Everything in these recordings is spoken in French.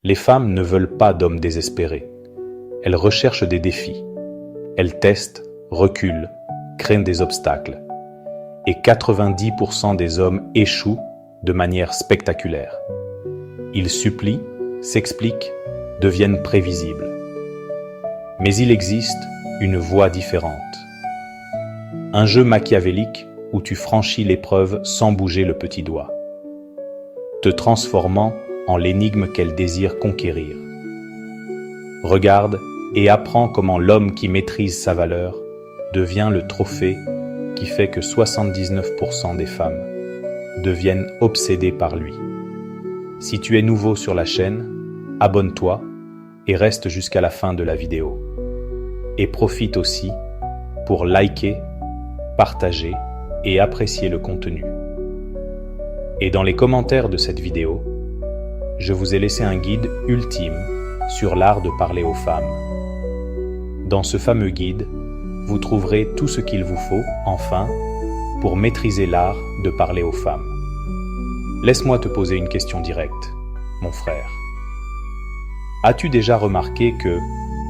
Les femmes ne veulent pas d'hommes désespérés. Elles recherchent des défis. Elles testent, reculent, craignent des obstacles. Et 90% des hommes échouent de manière spectaculaire. Ils supplient, s'expliquent, deviennent prévisibles. Mais il existe une voie différente. Un jeu machiavélique où tu franchis l'épreuve sans bouger le petit doigt, te transformant en l'énigme qu'elle désire conquérir. Regarde et apprends comment l'homme qui maîtrise sa valeur devient le trophée qui fait que 79% des femmes deviennent obsédées par lui. Si tu es nouveau sur la chaîne, abonne-toi et reste jusqu'à la fin de la vidéo. Et profite aussi pour liker, partager et apprécier le contenu. Et dans les commentaires de cette vidéo, je vous ai laissé un guide ultime sur l'art de parler aux femmes. Dans ce fameux guide, vous trouverez tout ce qu'il vous faut, enfin, pour maîtriser l'art de parler aux femmes. Laisse-moi te poser une question directe, mon frère. As-tu déjà remarqué que,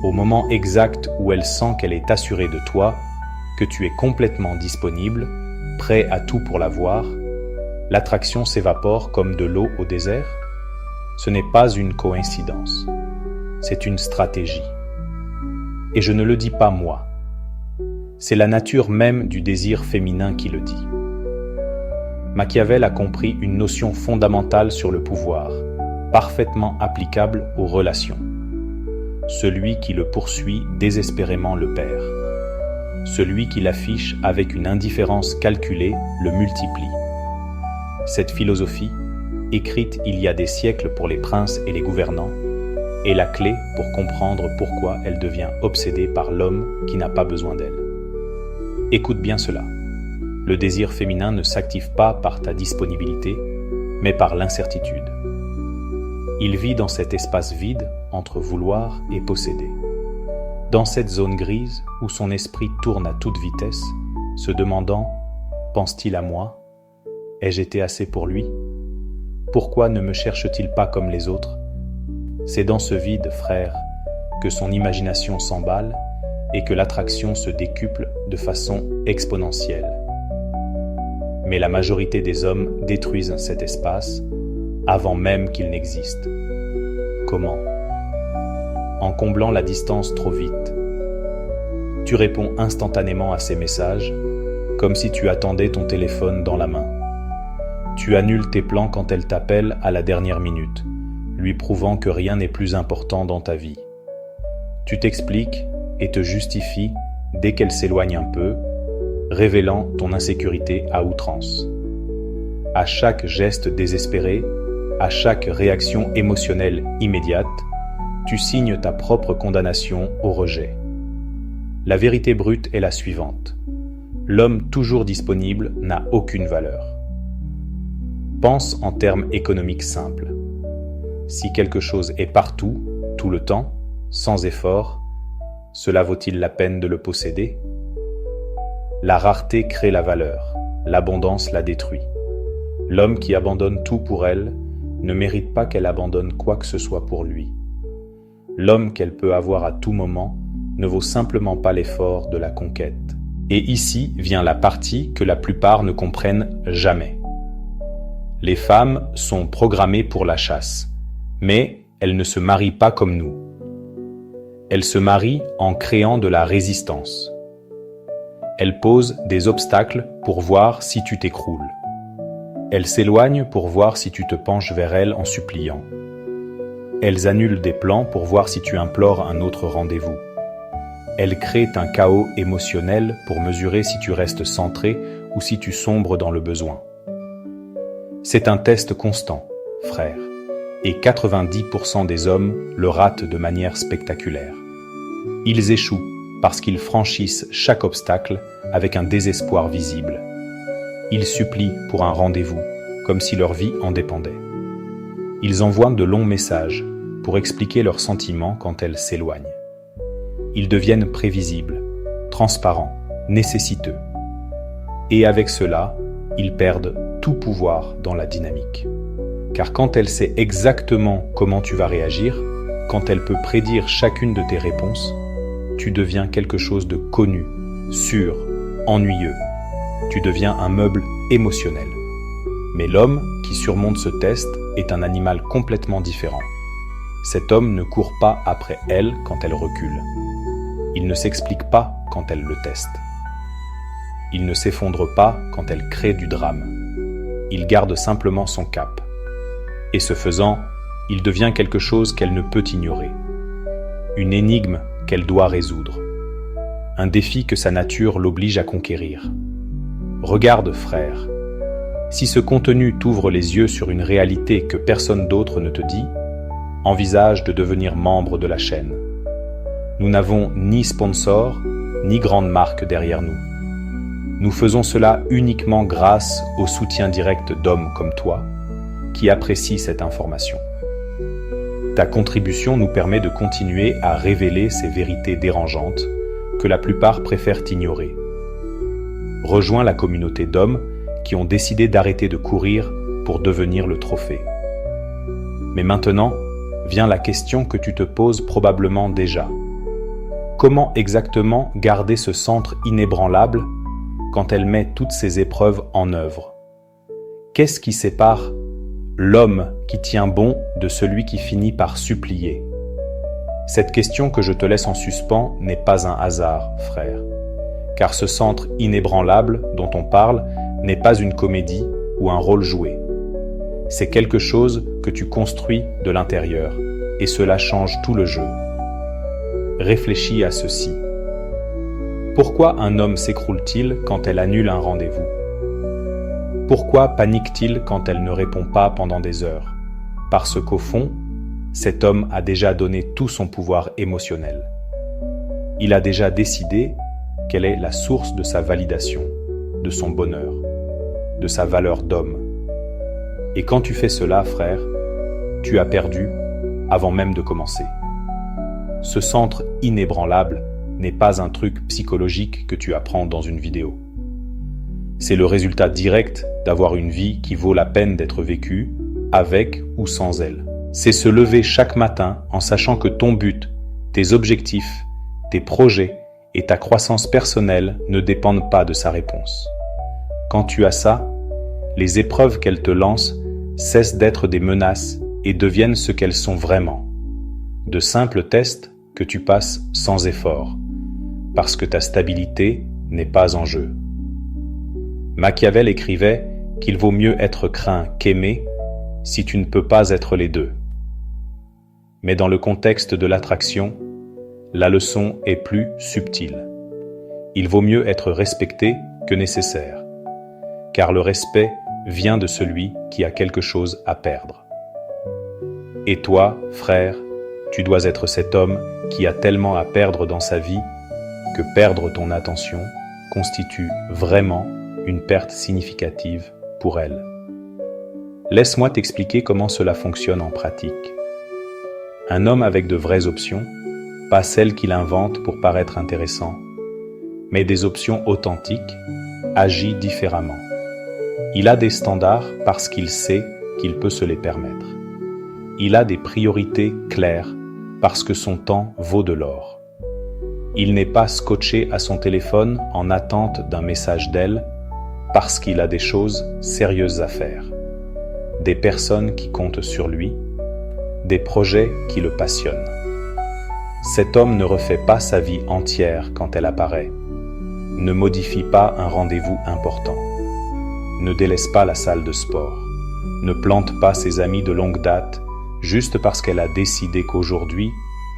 au moment exact où elle sent qu'elle est assurée de toi, que tu es complètement disponible, prêt à tout pour la voir, l'attraction s'évapore comme de l'eau au désert? Ce n'est pas une coïncidence, c'est une stratégie. Et je ne le dis pas moi. C'est la nature même du désir féminin qui le dit. Machiavel a compris une notion fondamentale sur le pouvoir, parfaitement applicable aux relations. Celui qui le poursuit désespérément le perd. Celui qui l'affiche avec une indifférence calculée le multiplie. Cette philosophie, écrite il y a des siècles pour les princes et les gouvernants, est la clé pour comprendre pourquoi elle devient obsédée par l'homme qui n'a pas besoin d'elle. Écoute bien cela. Le désir féminin ne s'active pas par ta disponibilité, mais par l'incertitude. Il vit dans cet espace vide entre vouloir et posséder. Dans cette zone grise où son esprit tourne à toute vitesse, se demandant « pense-t-il à moi ? Ai-je été assez pour lui ? Pourquoi ne me cherche-t-il pas comme les autres ?» C'est dans ce vide, frère, que son imagination s'emballe et que l'attraction se décuple de façon exponentielle. Mais la majorité des hommes détruisent cet espace avant même qu'il n'existe. Comment ? En comblant la distance trop vite. Tu réponds instantanément à ses messages, comme si tu attendais ton téléphone dans la main. Tu annules tes plans quand elle t'appelle à la dernière minute, lui prouvant que rien n'est plus important dans ta vie. Tu t'expliques et te justifies dès qu'elle s'éloigne un peu, révélant ton insécurité à outrance. À chaque geste désespéré, à chaque réaction émotionnelle immédiate, tu signes ta propre condamnation au rejet. La vérité brute est la suivante. L'homme toujours disponible n'a aucune valeur. Pense en termes économiques simples. Si quelque chose est partout, tout le temps, sans effort, cela vaut-il la peine de le posséder ? La rareté crée la valeur, l'abondance la détruit. L'homme qui abandonne tout pour elle ne mérite pas qu'elle abandonne quoi que ce soit pour lui. L'homme qu'elle peut avoir à tout moment ne vaut simplement pas l'effort de la conquête. Et ici vient la partie que la plupart ne comprennent jamais. Les femmes sont programmées pour la chasse, mais elles ne se marient pas comme nous. Elles se marient en créant de la résistance. Elles posent des obstacles pour voir si tu t'écroules. Elles s'éloignent pour voir si tu te penches vers elles en suppliant. Elles annulent des plans pour voir si tu implores un autre rendez-vous. Elles créent un chaos émotionnel pour mesurer si tu restes centré ou si tu sombres dans le besoin. C'est un test constant, frère, et 90% des hommes le ratent de manière spectaculaire. Ils échouent parce qu'ils franchissent chaque obstacle avec un désespoir visible. Ils supplient pour un rendez-vous, comme si leur vie en dépendait. Ils envoient de longs messages pour expliquer leurs sentiments quand elles s'éloignent. Ils deviennent prévisibles, transparents, nécessiteux. Et avec cela, ils perdent tout pouvoir dans la dynamique. Car quand elle sait exactement comment tu vas réagir, quand elle peut prédire chacune de tes réponses, tu deviens quelque chose de connu, sûr, ennuyeux. Tu deviens un meuble émotionnel. Mais l'homme qui surmonte ce test est un animal complètement différent. Cet homme ne court pas après elle quand elle recule. Il ne s'explique pas quand elle le teste. Il ne s'effondre pas quand elle crée du drame. Il garde simplement son cap. Et ce faisant, il devient quelque chose qu'elle ne peut ignorer. Une énigme qu'elle doit résoudre. Un défi que sa nature l'oblige à conquérir. Regarde, frère. Si ce contenu t'ouvre les yeux sur une réalité que personne d'autre ne te dit, envisage de devenir membre de la chaîne. Nous n'avons ni sponsor, ni grande marque derrière nous. Nous faisons cela uniquement grâce au soutien direct d'hommes comme toi, qui apprécient cette information. Ta contribution nous permet de continuer à révéler ces vérités dérangeantes que la plupart préfèrent ignorer. Rejoins la communauté d'hommes qui ont décidé d'arrêter de courir pour devenir le trophée. Mais maintenant, vient la question que tu te poses probablement déjà. Comment exactement garder ce centre inébranlable quand elle met toutes ses épreuves en œuvre? Qu'est-ce qui sépare l'homme qui tient bon de celui qui finit par supplier? Cette question que je te laisse en suspens n'est pas un hasard, frère. Car ce centre inébranlable dont on parle n'est pas une comédie ou un rôle joué. C'est quelque chose que tu construis de l'intérieur, et cela change tout le jeu. Réfléchis à ceci. Pourquoi un homme s'écroule-t-il quand elle annule un rendez-vous? Pourquoi panique-t-il quand elle ne répond pas pendant des heures? Parce qu'au fond, cet homme a déjà donné tout son pouvoir émotionnel. Il a déjà décidé quelle est la source de sa validation, de son bonheur, de sa valeur d'homme. Et quand tu fais cela, frère, tu as perdu avant même de commencer. Ce centre inébranlable n'est pas un truc psychologique que tu apprends dans une vidéo. C'est le résultat direct d'avoir une vie qui vaut la peine d'être vécue, avec ou sans elle. C'est se lever chaque matin en sachant que ton but, tes objectifs, tes projets et ta croissance personnelle ne dépendent pas de sa réponse. Quand tu as ça, les épreuves qu'elle te lance cessent d'être des menaces et deviennent ce qu'elles sont vraiment. De simples tests que tu passes sans effort, parce que ta stabilité n'est pas en jeu. Machiavel écrivait qu'il vaut mieux être craint qu'aimé si tu ne peux pas être les deux. Mais dans le contexte de l'attraction, la leçon est plus subtile. Il vaut mieux être respecté que nécessaire, car le respect vient de celui qui a quelque chose à perdre. Et toi, frère, tu dois être cet homme qui a tellement à perdre dans sa vie que perdre ton attention constitue vraiment une perte significative pour elle. Laisse-moi t'expliquer comment cela fonctionne en pratique. Un homme avec de vraies options, pas celles qu'il invente pour paraître intéressant, mais des options authentiques, agit différemment. Il a des standards parce qu'il sait qu'il peut se les permettre. Il a des priorités claires parce que son temps vaut de l'or. Il n'est pas scotché à son téléphone en attente d'un message d'elle parce qu'il a des choses sérieuses à faire, des personnes qui comptent sur lui, des projets qui le passionnent. Cet homme ne refait pas sa vie entière quand elle apparaît, ne modifie pas un rendez-vous important, ne délaisse pas la salle de sport, ne plante pas ses amis de longue date juste parce qu'elle a décidé qu'aujourd'hui,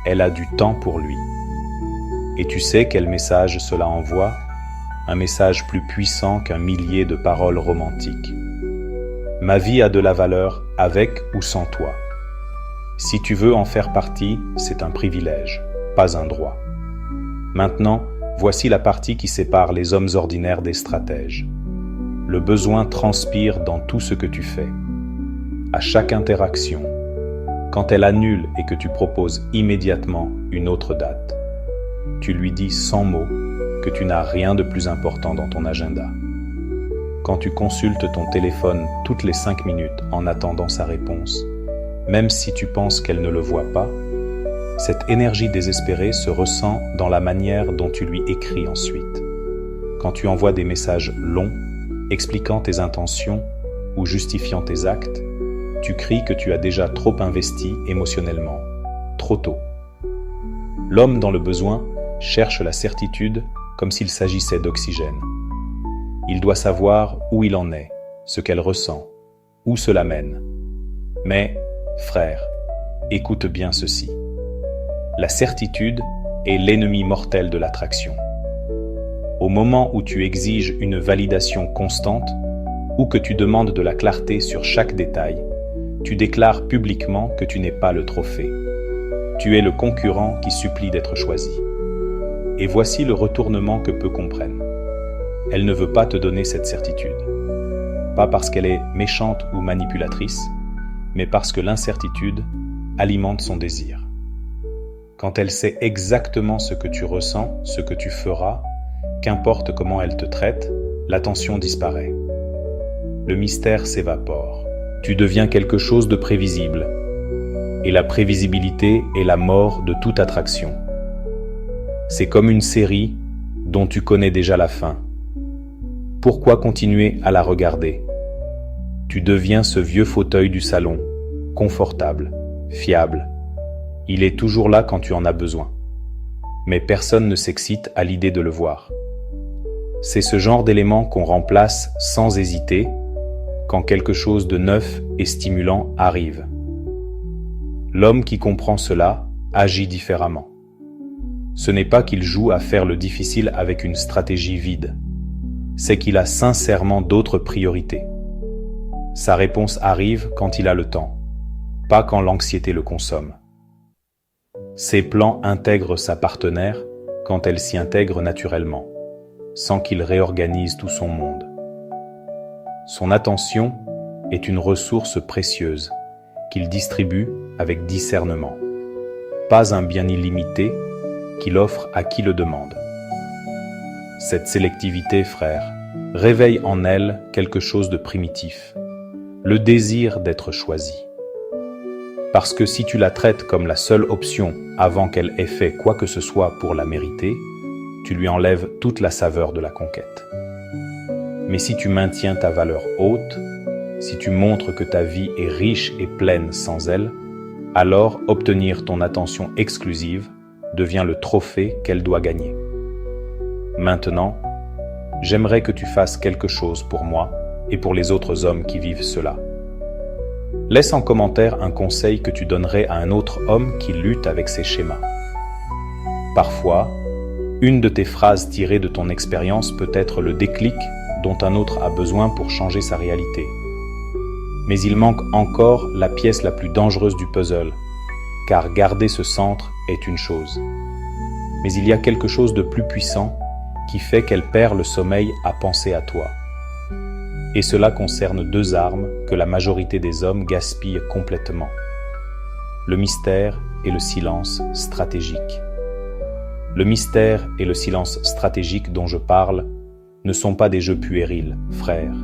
elle a du temps pour lui. Et tu sais quel message cela envoie? Un message plus puissant qu'un millier de paroles romantiques. Ma vie a de la valeur avec ou sans toi. Si tu veux en faire partie, c'est un privilège, pas un droit. Maintenant, voici la partie qui sépare les hommes ordinaires des stratèges. Le besoin transpire dans tout ce que tu fais. À chaque interaction, quand elle annule et que tu proposes immédiatement une autre date, tu lui dis sans mots que tu n'as rien de plus important dans ton agenda. quand tu consultes ton téléphone toutes les 5 minutes en attendant sa réponse, même si tu penses qu'elle ne le voit pas, cette énergie désespérée se ressent dans la manière dont tu lui écris ensuite. Quand tu envoies des messages longs, expliquant tes intentions ou justifiant tes actes, tu cries que tu as déjà trop investi émotionnellement, trop tôt. L'homme dans le besoin cherche la certitude comme s'il s'agissait d'oxygène. Il doit savoir où il en est, ce qu'elle ressent, où cela mène. Mais, frère, écoute bien ceci. La certitude est l'ennemi mortel de l'attraction. Au moment où tu exiges une validation constante ou que tu demandes de la clarté sur chaque détail, tu déclares publiquement que tu n'es pas le trophée. Tu es le concurrent qui supplie d'être choisi. Et voici le retournement que peu comprennent. Elle ne veut pas te donner cette certitude. Pas parce qu'elle est méchante ou manipulatrice, mais parce que l'incertitude alimente son désir. Quand elle sait exactement ce que tu ressens, ce que tu feras, qu'importe comment elle te traite, la tension disparaît. Le mystère s'évapore. Tu deviens quelque chose de prévisible. Et la prévisibilité est la mort de toute attraction. C'est comme une série dont tu connais déjà la fin. Pourquoi continuer à la regarder? Tu deviens ce vieux fauteuil du salon, confortable, fiable. Il est toujours là quand tu en as besoin. Mais personne ne s'excite à l'idée de le voir. C'est ce genre d'élément qu'on remplace sans hésiter quand quelque chose de neuf et stimulant arrive. L'homme qui comprend cela agit différemment. Ce n'est pas qu'il joue à faire le difficile avec une stratégie vide. C'est qu'il a sincèrement d'autres priorités. Sa réponse arrive quand il a le temps, pas quand l'anxiété le consomme. Ses plans intègrent sa partenaire quand elle s'y intègre naturellement, sans qu'il réorganise tout son monde. Son attention est une ressource précieuse qu'il distribue avec discernement, pas un bien illimité qu'il offre à qui le demande. Cette sélectivité, frère, réveille en elle quelque chose de primitif, le désir d'être choisi. Parce que si tu la traites comme la seule option avant qu'elle ait fait quoi que ce soit pour la mériter, tu lui enlèves toute la saveur de la conquête. Mais si tu maintiens ta valeur haute, si tu montres que ta vie est riche et pleine sans elle, alors obtenir ton attention exclusive devient le trophée qu'elle doit gagner. Maintenant, j'aimerais que tu fasses quelque chose pour moi et pour les autres hommes qui vivent cela. Laisse en commentaire un conseil que tu donnerais à un autre homme qui lutte avec ces schémas. Parfois, une de tes phrases tirées de ton expérience peut être le déclic dont un autre a besoin pour changer sa réalité. Mais il manque encore la pièce la plus dangereuse du puzzle, car garder ce centre est une chose. Mais il y a quelque chose de plus puissant qui fait qu'elle perd le sommeil à penser à toi. Et cela concerne deux armes que la majorité des hommes gaspillent complètement. Le mystère et le silence stratégique. Le mystère et le silence stratégique dont je parle ne sont pas des jeux puérils, frère.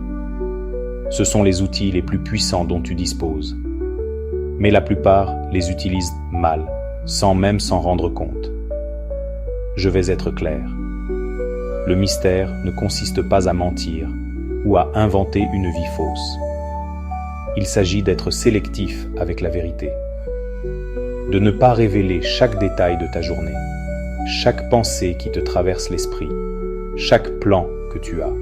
Ce sont les outils les plus puissants dont tu disposes. Mais la plupart les utilisent mal, sans même s'en rendre compte. Je vais être clair. Le mystère ne consiste pas à mentir ou à inventer une vie fausse. Il s'agit d'être sélectif avec la vérité. De ne pas révéler chaque détail de ta journée, chaque pensée qui te traverse l'esprit, chaque plan que tu as.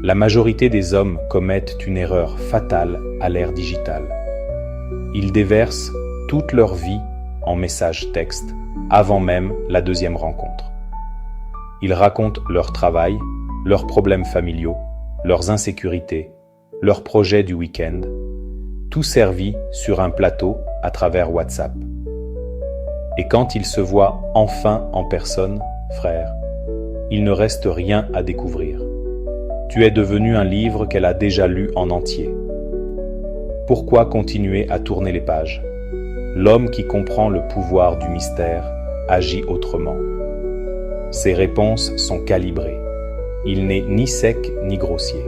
La majorité des hommes commettent une erreur fatale à l'ère digitale. Ils déversent toute leur vie en messages textes avant même la deuxième rencontre. Ils racontent leur travail, leurs problèmes familiaux, leurs insécurités, leurs projets du week-end, tout servi sur un plateau à travers WhatsApp. Et quand ils se voient enfin en personne, frère, il ne reste rien à découvrir. Tu es devenu un livre qu'elle a déjà lu en entier. Pourquoi continuer à tourner les pages? L'homme qui comprend le pouvoir du mystère agit autrement. Ses réponses sont calibrées. Il n'est ni sec ni grossier.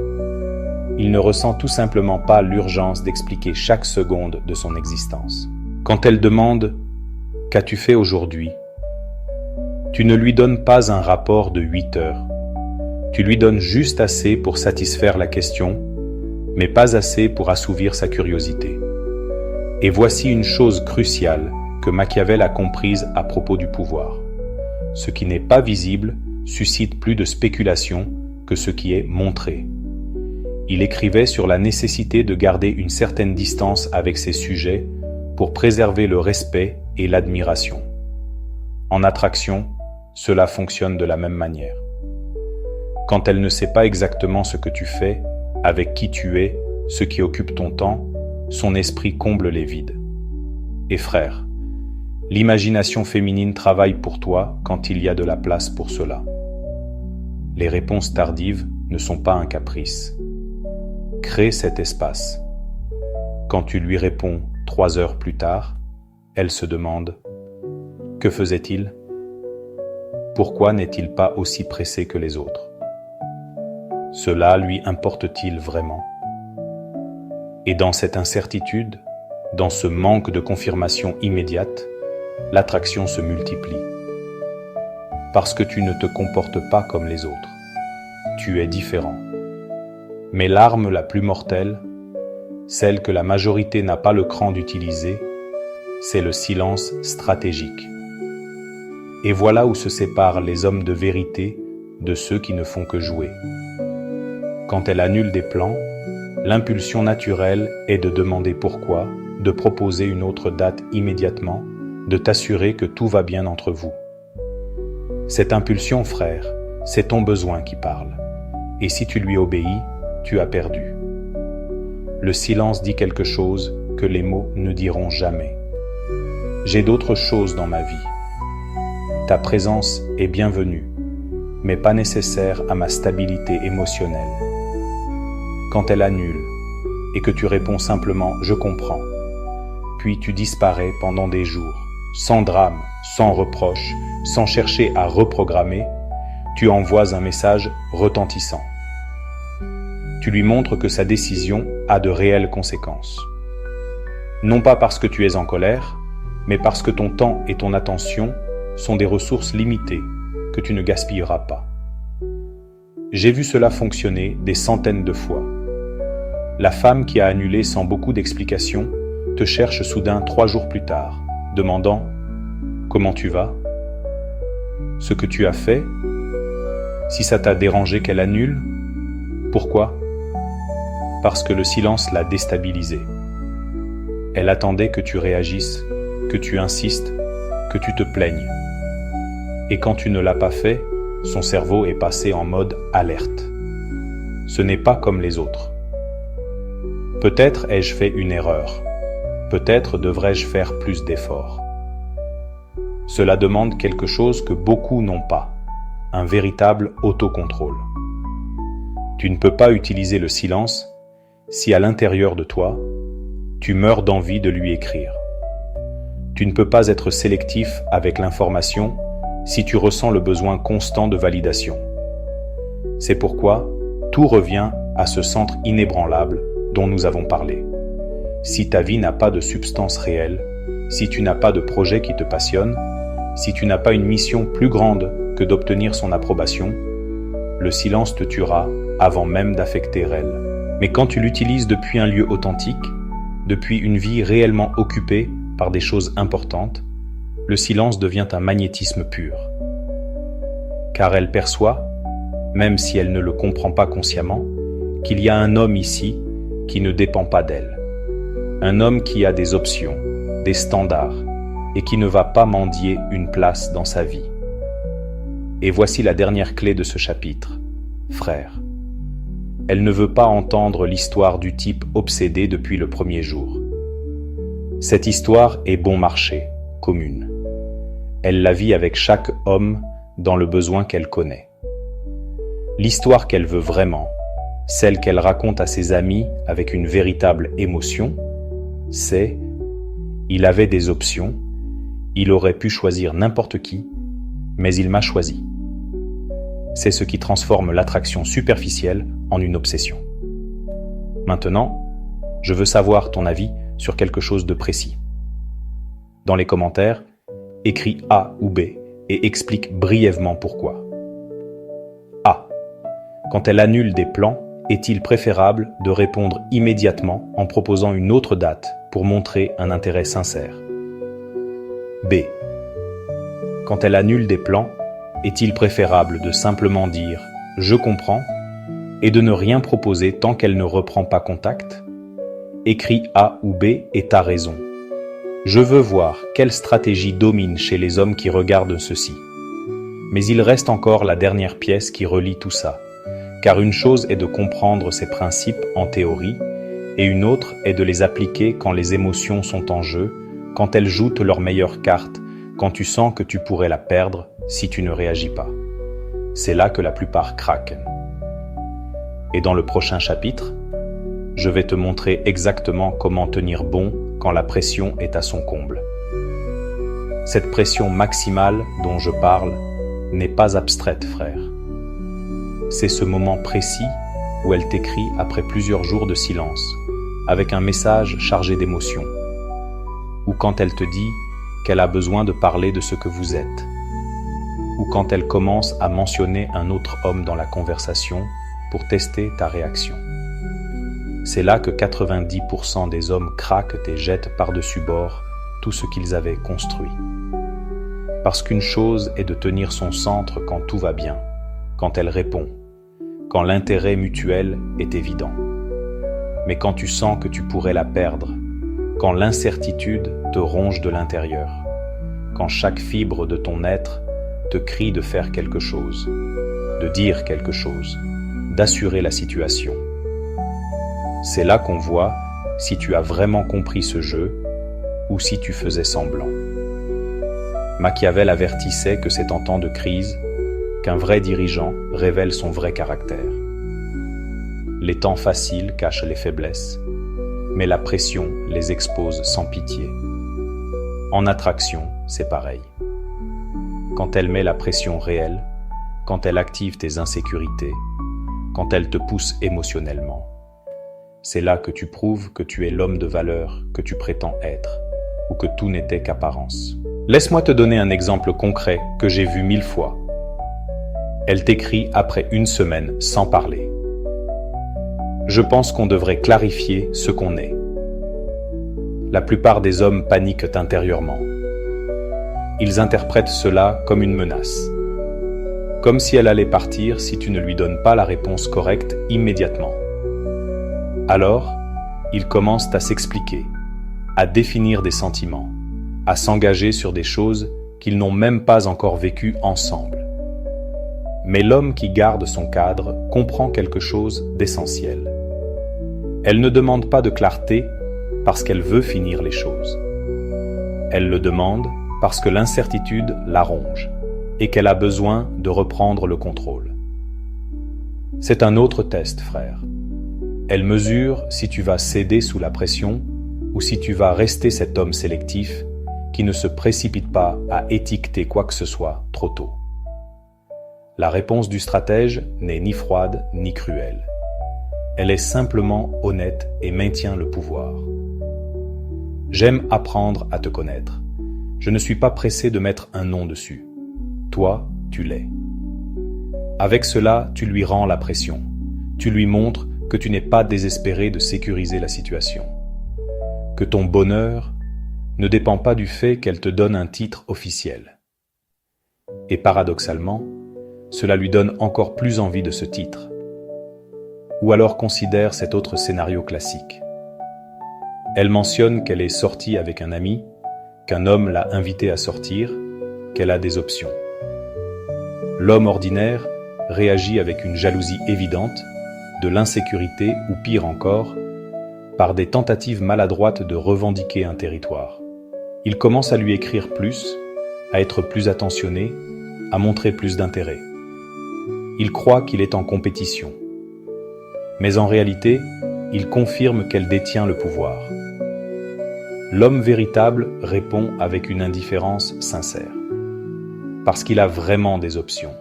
Il ne ressent tout simplement pas l'urgence d'expliquer chaque seconde de son existence. Quand elle demande « Qu'as-tu fait aujourd'hui ?», tu ne lui donnes pas un rapport de 8 heures. Tu lui donnes juste assez pour satisfaire la question, mais pas assez pour assouvir sa curiosité. Et voici une chose cruciale que Machiavel a comprise à propos du pouvoir. Ce qui n'est pas visible suscite plus de spéculation que ce qui est montré. Il écrivait sur la nécessité de garder une certaine distance avec ses sujets pour préserver le respect et l'admiration. En attraction, cela fonctionne de la même manière. Quand elle ne sait pas exactement ce que tu fais, avec qui tu es, ce qui occupe ton temps, son esprit comble les vides. Et frère, l'imagination féminine travaille pour toi quand il y a de la place pour cela. Les réponses tardives ne sont pas un caprice. Crée cet espace. Quand tu lui réponds 3 heures plus tard, elle se demande « Que faisait-il ? Pourquoi n'est-il pas aussi pressé que les autres ? Cela lui importe-t-il vraiment ? » Et dans cette incertitude, dans ce manque de confirmation immédiate, l'attraction se multiplie. Parce que tu ne te comportes pas comme les autres. Tu es différent. Mais l'arme la plus mortelle, celle que la majorité n'a pas le cran d'utiliser, c'est le silence stratégique. Et voilà où se séparent les hommes de vérité de ceux qui ne font que jouer. Quand elle annule des plans, l'impulsion naturelle est de demander pourquoi, de proposer une autre date immédiatement, de t'assurer que tout va bien entre vous. Cette impulsion, frère, c'est ton besoin qui parle. Et si tu lui obéis, tu as perdu. Le silence dit quelque chose que les mots ne diront jamais. J'ai d'autres choses dans ma vie. Ta présence est bienvenue, mais pas nécessaire à ma stabilité émotionnelle. Quand elle annule, et que tu réponds simplement « je comprends », puis tu disparais pendant des jours, sans drame, sans reproche, sans chercher à reprogrammer, tu envoies un message retentissant. Tu lui montres que sa décision a de réelles conséquences. Non pas parce que tu es en colère, mais parce que ton temps et ton attention sont des ressources limitées que tu ne gaspilleras pas. J'ai vu cela fonctionner des centaines de fois. La femme qui a annulé sans beaucoup d'explications te cherche soudain 3 jours plus tard, demandant « Comment tu vas ? Ce que tu as fait ? Si ça t'a dérangé qu'elle annule ? Pourquoi ? Parce que le silence l'a déstabilisée. Elle attendait que tu réagisses, que tu insistes, que tu te plaignes. Et quand tu ne l'as pas fait, son cerveau est passé en mode alerte. Ce n'est pas comme les autres. Peut-être ai-je fait une erreur. Peut-être devrais-je faire plus d'efforts. Cela demande quelque chose que beaucoup n'ont pas, un véritable autocontrôle. Tu ne peux pas utiliser le silence si à l'intérieur de toi, tu meurs d'envie de lui écrire. Tu ne peux pas être sélectif avec l'information si tu ressens le besoin constant de validation. C'est pourquoi tout revient à ce centre inébranlable dont nous avons parlé. Si ta vie n'a pas de substance réelle, si tu n'as pas de projet qui te passionne, si tu n'as pas une mission plus grande que d'obtenir son approbation, le silence te tuera avant même d'affecter elle. Mais quand tu l'utilises depuis un lieu authentique, depuis une vie réellement occupée par des choses importantes, le silence devient un magnétisme pur. Car elle perçoit, même si elle ne le comprend pas consciemment, qu'il y a un homme ici qui ne dépend pas d'elle. Un homme qui a des options, des standards, et qui ne va pas mendier une place dans sa vie. Et voici la dernière clé de ce chapitre, frère. Elle ne veut pas entendre l'histoire du type obsédé depuis le premier jour. Cette histoire est bon marché, commune. Elle la vit avec chaque homme dans le besoin qu'elle connaît. L'histoire qu'elle veut vraiment, celle qu'elle raconte à ses amis avec une véritable émotion, c'est « Il avait des options, il aurait pu choisir n'importe qui, mais il m'a choisi. » C'est ce qui transforme l'attraction superficielle en une obsession. Maintenant, je veux savoir ton avis sur quelque chose de précis. Dans les commentaires, écris A ou B et explique brièvement pourquoi. A. Quand elle annule des plans, est-il préférable de répondre immédiatement en proposant une autre date pour montrer un intérêt sincère? B. Quand elle annule des plans, est-il préférable de simplement dire « je comprends » et de ne rien proposer tant qu'elle ne reprend pas contact? Écris A ou B et t'as raison. Je veux voir quelle stratégie domine chez les hommes qui regardent ceci. Mais il reste encore la dernière pièce qui relie tout ça. Car une chose est de comprendre ces principes en théorie, et une autre est de les appliquer quand les émotions sont en jeu, quand elles jouent leur meilleure carte, quand tu sens que tu pourrais la perdre si tu ne réagis pas. C'est là que la plupart craquent. Et dans le prochain chapitre, je vais te montrer exactement comment tenir bon quand la pression est à son comble. Cette pression maximale dont je parle n'est pas abstraite, frère. C'est ce moment précis où elle t'écrit après plusieurs jours de silence, avec un message chargé d'émotion, ou quand elle te dit qu'elle a besoin de parler de ce que vous êtes, ou quand elle commence à mentionner un autre homme dans la conversation pour tester ta réaction. C'est là que 90% des hommes craquent et jettent par-dessus bord tout ce qu'ils avaient construit. Parce qu'une chose est de tenir son centre quand tout va bien, quand elle répond, quand l'intérêt mutuel est évident. Mais quand tu sens que tu pourrais la perdre, quand l'incertitude te ronge de l'intérieur, quand chaque fibre de ton être te crie de faire quelque chose, de dire quelque chose, d'assurer la situation. C'est là qu'on voit si tu as vraiment compris ce jeu ou si tu faisais semblant. Machiavel avertissait que c'est en temps de crise qu'un vrai dirigeant révèle son vrai caractère. Les temps faciles cachent les faiblesses, mais la pression les expose sans pitié. En attraction, c'est pareil. Quand elle met la pression réelle, quand elle active tes insécurités, quand elle te pousse émotionnellement, c'est là que tu prouves que tu es l'homme de valeur que tu prétends être, ou que tout n'était qu'apparence. Laisse-moi te donner un exemple concret que j'ai vu 1000 fois. Elle t'écrit après une semaine sans parler. Je pense qu'on devrait clarifier ce qu'on est. La plupart des hommes paniquent intérieurement. Ils interprètent cela comme une menace. Comme si elle allait partir si tu ne lui donnes pas la réponse correcte immédiatement. Alors, ils commencent à s'expliquer, à définir des sentiments, à s'engager sur des choses qu'ils n'ont même pas encore vécues ensemble. Mais l'homme qui garde son cadre comprend quelque chose d'essentiel. Elle ne demande pas de clarté parce qu'elle veut finir les choses. Elle le demande parce que l'incertitude la ronge et qu'elle a besoin de reprendre le contrôle. C'est un autre test, frère. Elle mesure si tu vas céder sous la pression ou si tu vas rester cet homme sélectif qui ne se précipite pas à étiqueter quoi que ce soit trop tôt. La réponse du stratège n'est ni froide ni cruelle. Elle est simplement honnête et maintient le pouvoir. J'aime apprendre à te connaître. Je ne suis pas pressé de mettre un nom dessus. Toi, tu l'es. Avec cela, tu lui rends la pression. Tu lui montres que tu n'es pas désespéré de sécuriser la situation. Que ton bonheur ne dépend pas du fait qu'elle te donne un titre officiel. Et paradoxalement, cela lui donne encore plus envie de ce titre. Ou alors considère cet autre scénario classique. Elle mentionne qu'elle est sortie avec un ami, qu'un homme l'a invitée à sortir, qu'elle a des options. L'homme ordinaire réagit avec une jalousie évidente, de l'insécurité ou pire encore, par des tentatives maladroites de revendiquer un territoire. Il commence à lui écrire plus, à être plus attentionné, à montrer plus d'intérêt. Il croit qu'il est en compétition. Mais en réalité, il confirme qu'elle détient le pouvoir. L'homme véritable répond avec une indifférence sincère. Parce qu'il a vraiment des options.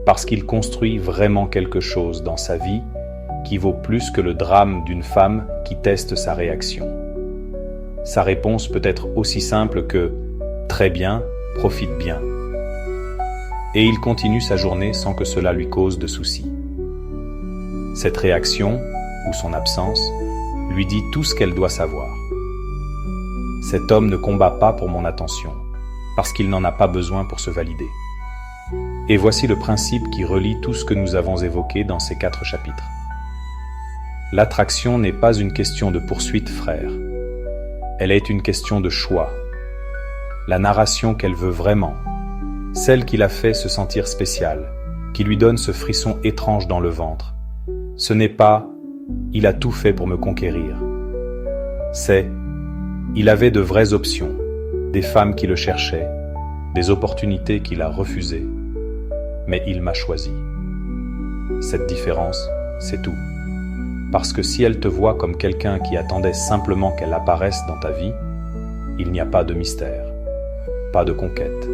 parce qu'il construit vraiment quelque chose dans sa vie qui vaut plus que le drame d'une femme qui teste sa réaction. Sa réponse peut être aussi simple que « Très bien, profite bien ». Et il continue sa journée sans que cela lui cause de soucis. Cette réaction, ou son absence, lui dit tout ce qu'elle doit savoir. Cet homme ne combat pas pour mon attention, parce qu'il n'en a pas besoin pour se valider. Et voici le principe qui relie tout ce que nous avons évoqué dans ces 4 chapitres. L'attraction n'est pas une question de poursuite, frère. Elle est une question de choix. La narration qu'elle veut vraiment, celle qui la fait se sentir spéciale, qui lui donne ce frisson étrange dans le ventre, ce n'est pas « il a tout fait pour me conquérir ». C'est « il avait de vraies options, des femmes qui le cherchaient, des opportunités qu'il a refusées, mais il m'a choisi. » Cette différence, c'est tout. Parce que si elle te voit comme quelqu'un qui attendait simplement qu'elle apparaisse dans ta vie, il n'y a pas de mystère, pas de conquête,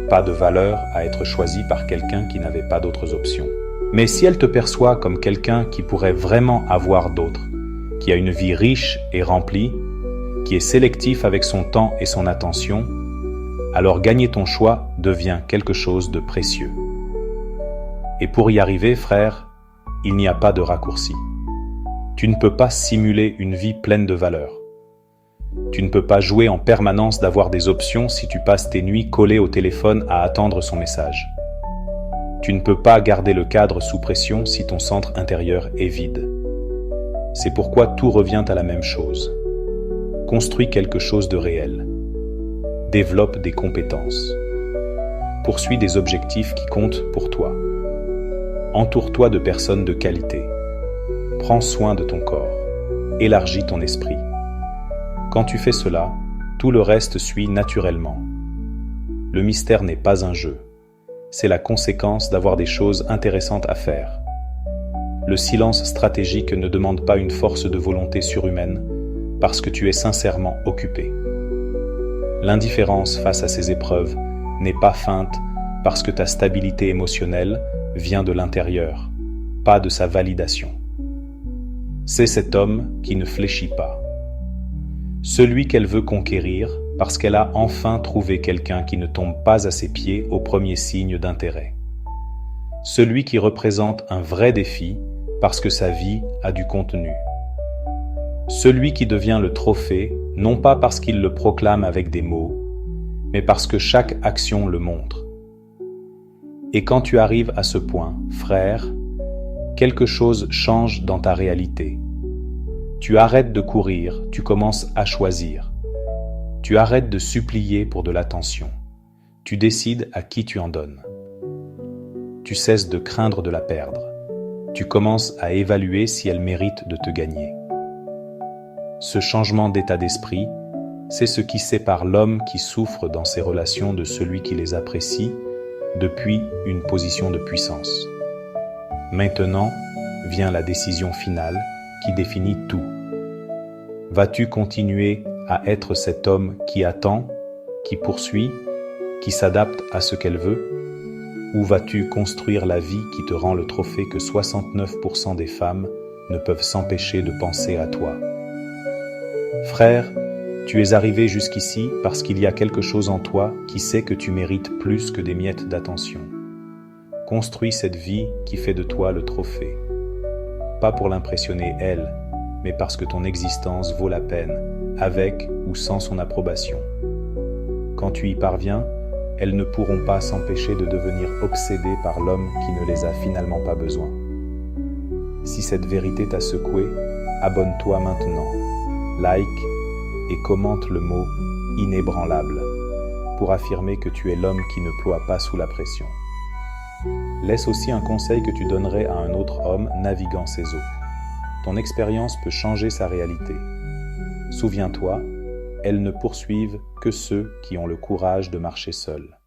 pas de valeur à être choisi par quelqu'un qui n'avait pas d'autres options. Mais si elle te perçoit comme quelqu'un qui pourrait vraiment avoir d'autres, qui a une vie riche et remplie, qui est sélectif avec son temps et son attention, alors gagner ton choix devient quelque chose de précieux. Et pour y arriver, frère, il n'y a pas de raccourci. Tu ne peux pas simuler une vie pleine de valeur. Tu ne peux pas jouer en permanence d'avoir des options si tu passes tes nuits collé au téléphone à attendre son message. Tu ne peux pas garder le cadre sous pression si ton centre intérieur est vide. C'est pourquoi tout revient à la même chose. Construis quelque chose de réel. Développe des compétences. Poursuis des objectifs qui comptent pour toi. Entoure-toi de personnes de qualité. Prends soin de ton corps. Élargis ton esprit. Quand tu fais cela, tout le reste suit naturellement. Le mystère n'est pas un jeu. C'est la conséquence d'avoir des choses intéressantes à faire. Le silence stratégique ne demande pas une force de volonté surhumaine parce que tu es sincèrement occupé. L'indifférence face à ces épreuves n'est pas feinte parce que ta stabilité émotionnelle vient de l'intérieur, pas de sa validation. C'est cet homme qui ne fléchit pas. Celui qu'elle veut conquérir parce qu'elle a enfin trouvé quelqu'un qui ne tombe pas à ses pieds au premier signe d'intérêt. Celui qui représente un vrai défi parce que sa vie a du contenu. Celui qui devient le trophée, non pas parce qu'il le proclame avec des mots, mais parce que chaque action le montre. Et quand tu arrives à ce point, frère, quelque chose change dans ta réalité. Tu arrêtes de courir, tu commences à choisir. Tu arrêtes de supplier pour de l'attention. Tu décides à qui tu en donnes. Tu cesses de craindre de la perdre. Tu commences à évaluer si elle mérite de te gagner. Ce changement d'état d'esprit, c'est ce qui sépare l'homme qui souffre dans ses relations de celui qui les apprécie depuis une position de puissance. Maintenant vient la décision finale qui définit tout. Vas-tu continuer à être cet homme qui attend, qui poursuit, qui s'adapte à ce qu'elle veut? Ou vas-tu construire la vie qui te rend le trophée que 69% des femmes ne peuvent s'empêcher de penser à toi? Frère, tu es arrivé jusqu'ici parce qu'il y a quelque chose en toi qui sait que tu mérites plus que des miettes d'attention. Construis cette vie qui fait de toi le trophée. Pas pour l'impressionner elle, mais parce que ton existence vaut la peine, avec ou sans son approbation. Quand tu y parviens, elles ne pourront pas s'empêcher de devenir obsédées par l'homme qui ne les a finalement pas besoin. Si cette vérité t'a secoué, abonne-toi maintenant, like et commente le mot « inébranlable » pour affirmer que tu es l'homme qui ne ploie pas sous la pression. Laisse aussi un conseil que tu donnerais à un autre homme naviguant ces eaux. Ton expérience peut changer sa réalité. Souviens-toi, elles ne poursuivent que ceux qui ont le courage de marcher seuls.